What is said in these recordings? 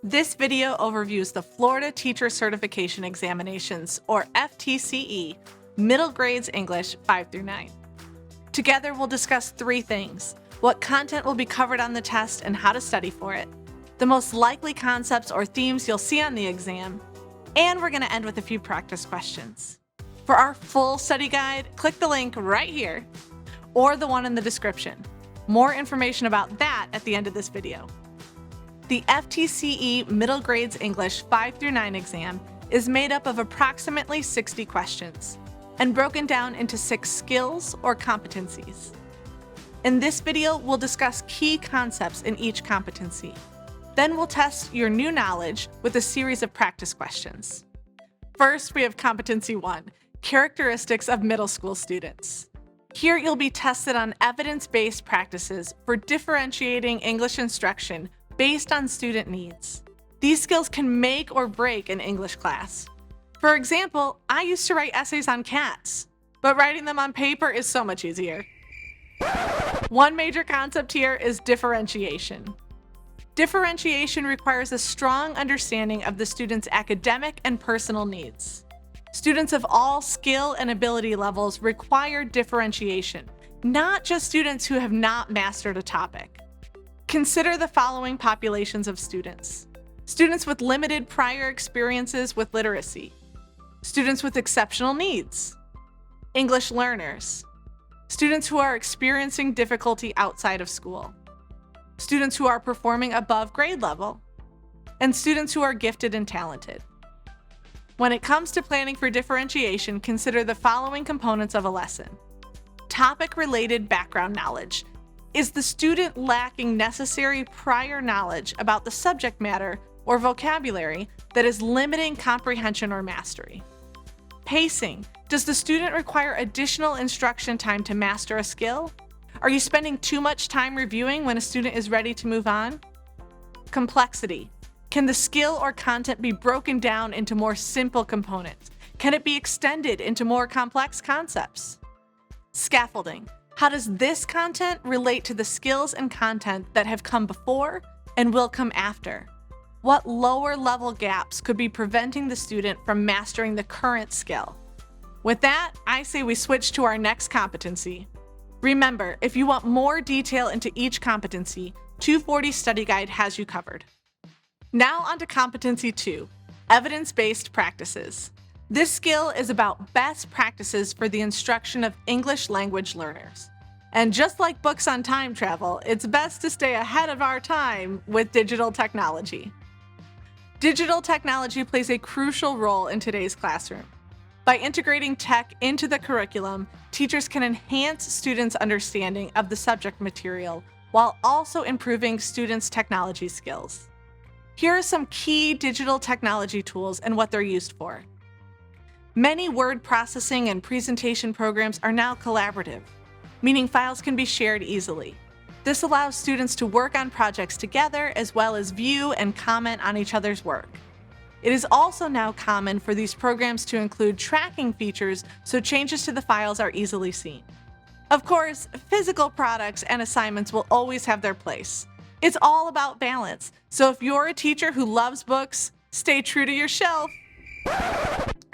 This video overviews the Florida Teacher Certification Examinations, or FTCE Middle Grades English 5 through 9. Together we'll discuss three things: what content will be covered on the test and how to study for it, the most likely concepts or themes you'll see on the exam, and we're going to end with a few practice questions. For our full study guide, click the link right here or the one in the description. More information about that at the end of this video. The FTCE Middle Grades English 5 through 9 exam is made up of approximately 60 questions and broken down into 6 skills or competencies. In this video, we'll discuss key concepts in each competency. Then we'll test your new knowledge with a series of practice questions. First, we have Competency I, characteristics of middle school students. Here you'll be tested on evidence-based practices for differentiating English instruction based on student needs. These skills can make or break an English class. For example, I used to write essays on cats, but writing them on paper is so much easier. One major concept here is differentiation. Differentiation requires a strong understanding of the student's academic and personal needs. Students of all skill and ability levels require differentiation, not just students who have not mastered a topic. Consider the following populations of students: students with limited prior experiences with literacy, students with exceptional needs, English learners, students who are experiencing difficulty outside of school, students who are performing above grade level, and students who are gifted and talented. When it comes to planning for differentiation, consider the following components of a lesson. Topic-related background knowledge. Is the student lacking necessary prior knowledge about the subject matter or vocabulary that is limiting comprehension or mastery? Pacing. Does the student require additional instruction time to master a skill? Are you spending too much time reviewing when a student is ready to move on? Complexity. Can the skill or content be broken down into more simple components? Can it be extended into more complex concepts? Scaffolding. How does this content relate to the skills and content that have come before and will come after? What lower level gaps could be preventing the student from mastering the current skill? With that, I say we switch to our next competency. Remember, if you want more detail into each competency, 240 Study Guide has you covered. Now on to Competency II, evidence-based practices. This skill is about best practices for the instruction of English language learners. And just like books on time travel, it's best to stay ahead of our time with digital technology. Digital technology plays a crucial role in today's classroom. By integrating tech into the curriculum, teachers can enhance students' understanding of the subject material while also improving students' technology skills. Here are some key digital technology tools and what they're used for. Many word processing and presentation programs are now collaborative, meaning files can be shared easily. This allows students to work on projects together as well as view and comment on each other's work. It is also now common for these programs to include tracking features so changes to the files are easily seen. Of course, physical products and assignments will always have their place. It's all about balance, so if you're a teacher who loves books, stay true to your shelf.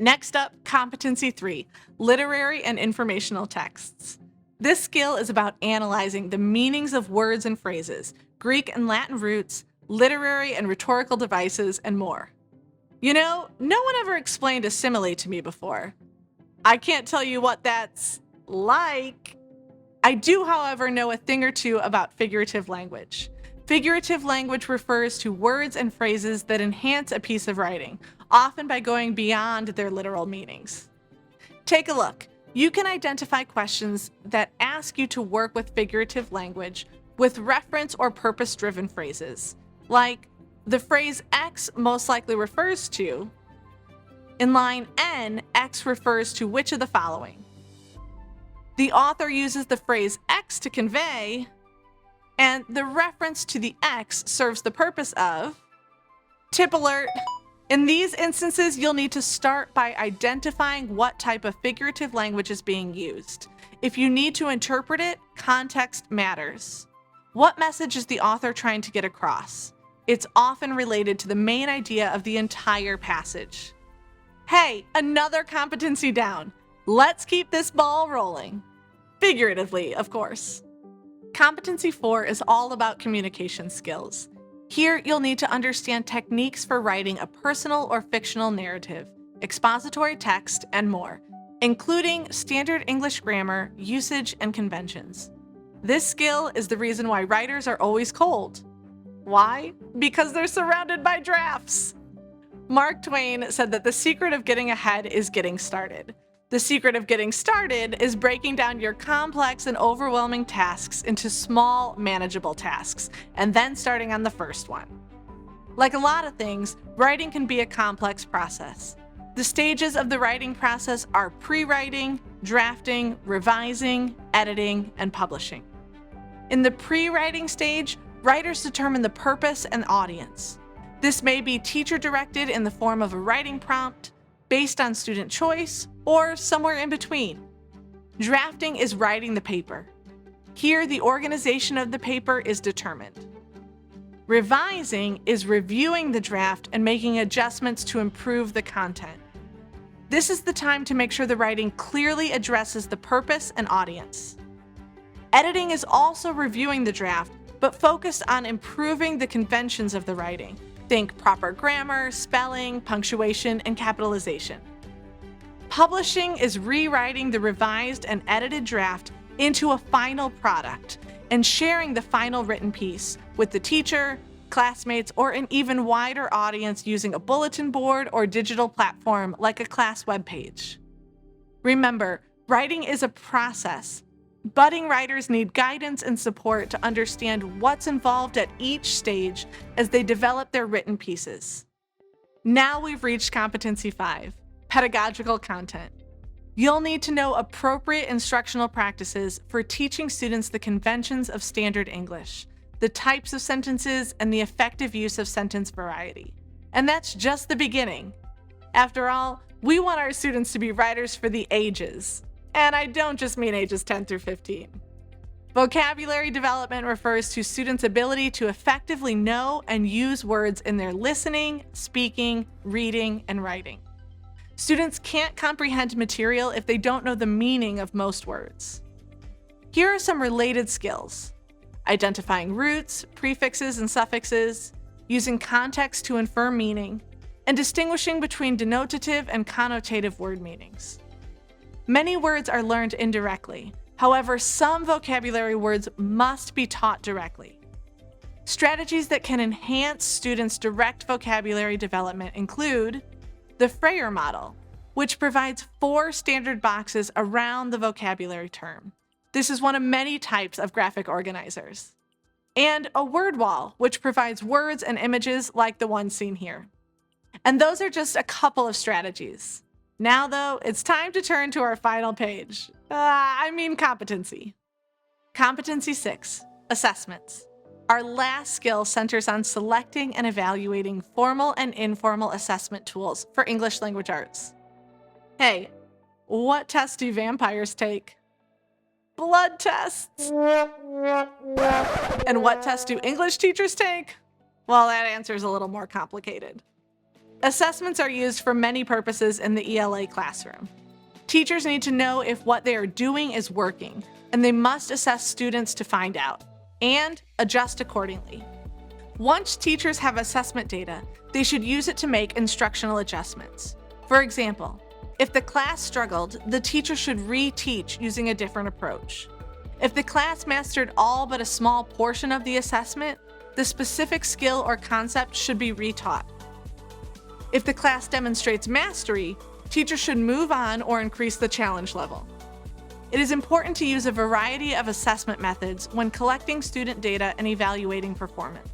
Next up, Competency III, literary and informational texts. This skill is about analyzing the meanings of words and phrases, Greek and Latin roots, literary and rhetorical devices, and more. You know, no one ever explained a simile to me before. I can't tell you what that's like. I do, however, know a thing or two about figurative language. Figurative language refers to words and phrases that enhance a piece of writing, often by going beyond their literal meanings. Take a look. You can identify questions that ask you to work with figurative language with reference or purpose-driven phrases, like the phrase X most likely refers to. In line N, X refers to which of the following? The author uses the phrase X to convey, and the reference to the X serves the purpose of. Tip alert! In these instances, you'll need to start by identifying what type of figurative language is being used. If you need to interpret it, context matters. What message is the author trying to get across? It's often related to the main idea of the entire passage. Hey, another competency down. Let's keep this ball rolling. Figuratively, of course. Competency IV is all about communication skills. Here, you'll need to understand techniques for writing a personal or fictional narrative, expository text, and more, including standard English grammar, usage, and conventions. This skill is the reason why writers are always cold. Why? Because they're surrounded by drafts. Mark Twain said that the secret of getting ahead is getting started. The secret of getting started is breaking down your complex and overwhelming tasks into small, manageable tasks, and then starting on the first one. Like a lot of things, writing can be a complex process. The stages of the writing process are pre-writing, drafting, revising, editing, and publishing. In the pre-writing stage, writers determine the purpose and audience. This may be teacher-directed in the form of a writing prompt, based on student choice, or somewhere in between. Drafting is writing the paper. Here, the organization of the paper is determined. Revising is reviewing the draft and making adjustments to improve the content. This is the time to make sure the writing clearly addresses the purpose and audience. Editing is also reviewing the draft, but focused on improving the conventions of the writing. Think proper grammar, spelling, punctuation, and capitalization. Publishing is rewriting the revised and edited draft into a final product and sharing the final written piece with the teacher, classmates, or an even wider audience using a bulletin board or digital platform like a class webpage. Remember, writing is a process. Budding writers need guidance and support to understand what's involved at each stage as they develop their written pieces. Now we've reached Competency V, pedagogical content. You'll need to know appropriate instructional practices for teaching students the conventions of standard English, the types of sentences, and the effective use of sentence variety. And that's just the beginning. After all, we want our students to be writers for the ages. And I don't just mean ages 10 through 15. Vocabulary development refers to students' ability to effectively know and use words in their listening, speaking, reading, and writing. Students can't comprehend material if they don't know the meaning of most words. Here are some related skills: identifying roots, prefixes, and suffixes, using context to infer meaning, and distinguishing between denotative and connotative word meanings. Many words are learned indirectly. However, some vocabulary words must be taught directly. Strategies that can enhance students' direct vocabulary development include the Freyer model, which provides 4 standard boxes around the vocabulary term. This is one of many types of graphic organizers. And a word wall, which provides words and images like the one seen here. And those are just a couple of strategies. Now, though, it's time to turn to our final page. Competency. Competency VI, assessments. Our last skill centers on selecting and evaluating formal and informal assessment tools for English language arts. Hey, what tests do vampires take? Blood tests. And what tests do English teachers take? Well, that answer is a little more complicated. Assessments are used for many purposes in the ELA classroom. Teachers need to know if what they are doing is working, and they must assess students to find out, and adjust accordingly. Once teachers have assessment data, they should use it to make instructional adjustments. For example, if the class struggled, the teacher should re-teach using a different approach. If the class mastered all but a small portion of the assessment, the specific skill or concept should be retaught. If the class demonstrates mastery, teachers should move on or increase the challenge level. It is important to use a variety of assessment methods when collecting student data and evaluating performance.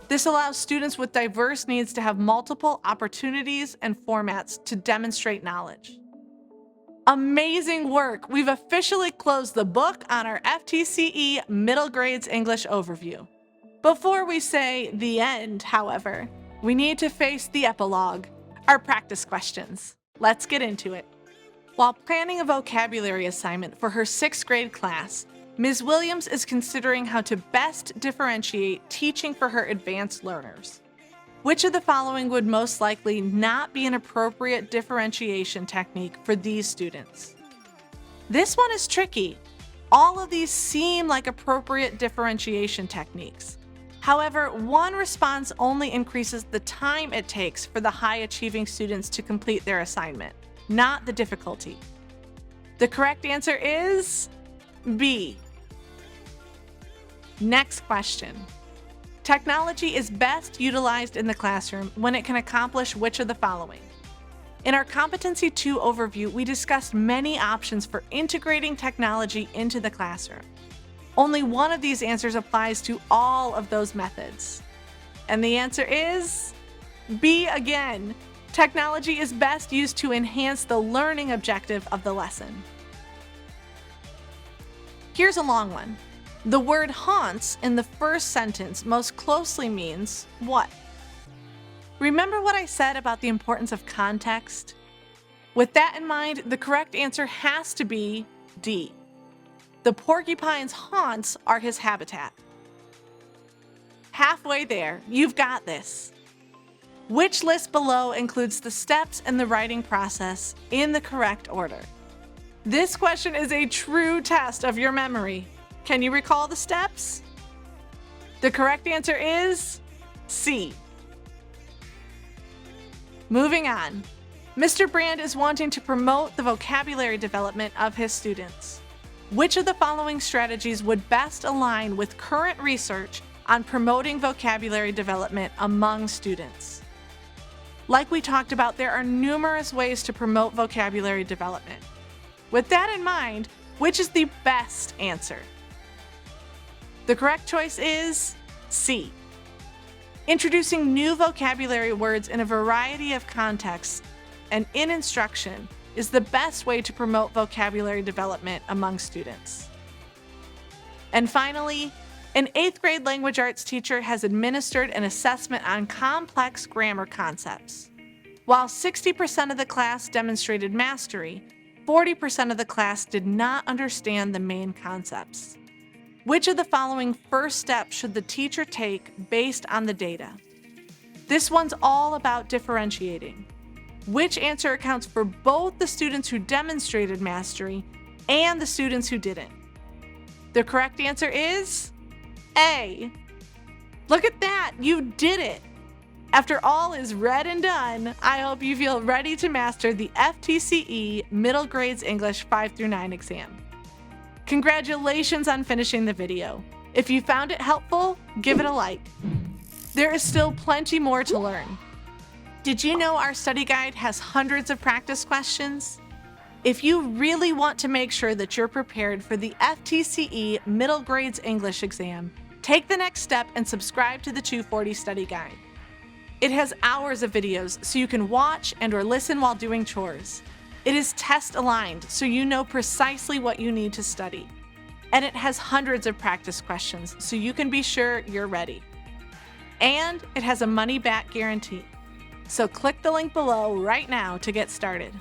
This allows students with diverse needs to have multiple opportunities and formats to demonstrate knowledge. Amazing work! We've officially closed the book on our FTCE Middle Grades English overview. Before we say the end, however, we need to face the epilogue, our practice questions. Let's get into it. While planning a vocabulary assignment for her 6th grade class, Ms. Williams is considering how to best differentiate teaching for her advanced learners. Which of the following would most likely not be an appropriate differentiation technique for these students? This one is tricky. All of these seem like appropriate differentiation techniques. However, one response only increases the time it takes for the high-achieving students to complete their assignment, not the difficulty. The correct answer is B. Next question. Technology is best utilized in the classroom when it can accomplish which of the following? In our Competency II overview, we discussed many options for integrating technology into the classroom. Only one of these answers applies to all of those methods. And the answer is B again. Technology is best used to enhance the learning objective of the lesson. Here's a long one. The word haunts in the first sentence most closely means what? Remember what I said about the importance of context? With that in mind, the correct answer has to be D. The porcupine's haunts are his habitat. Halfway there, you've got this. Which list below includes the steps in the writing process in the correct order? This question is a true test of your memory. Can you recall the steps? The correct answer is C. Moving on. Mr. Brand is wanting to promote the vocabulary development of his students. Which of the following strategies would best align with current research on promoting vocabulary development among students? Like we talked about, there are numerous ways to promote vocabulary development. With that in mind, which is the best answer? The correct choice is C. Introducing new vocabulary words in a variety of contexts and in instruction is the best way to promote vocabulary development among students. And finally, an 8th grade language arts teacher has administered an assessment on complex grammar concepts. While 60% of the class demonstrated mastery, 40% of the class did not understand the main concepts. Which of the following first steps should the teacher take based on the data? This one's all about differentiating. Which answer accounts for both the students who demonstrated mastery and the students who didn't? The correct answer is A. Look at that, you did it! After all is read and done, I hope you feel ready to master the FTCE Middle Grades English 5 through 9 exam. Congratulations on finishing the video. If you found it helpful, give it a like. There is still plenty more to learn. Did you know our study guide has hundreds of practice questions? If you really want to make sure that you're prepared for the FTCE Middle Grades English exam, take the next step and subscribe to the 240 study guide. It has hours of videos so you can watch and/or listen while doing chores. It is test aligned, so you know precisely what you need to study. And it has hundreds of practice questions, so you can be sure you're ready. And it has a money-back guarantee. So click the link below right now to get started.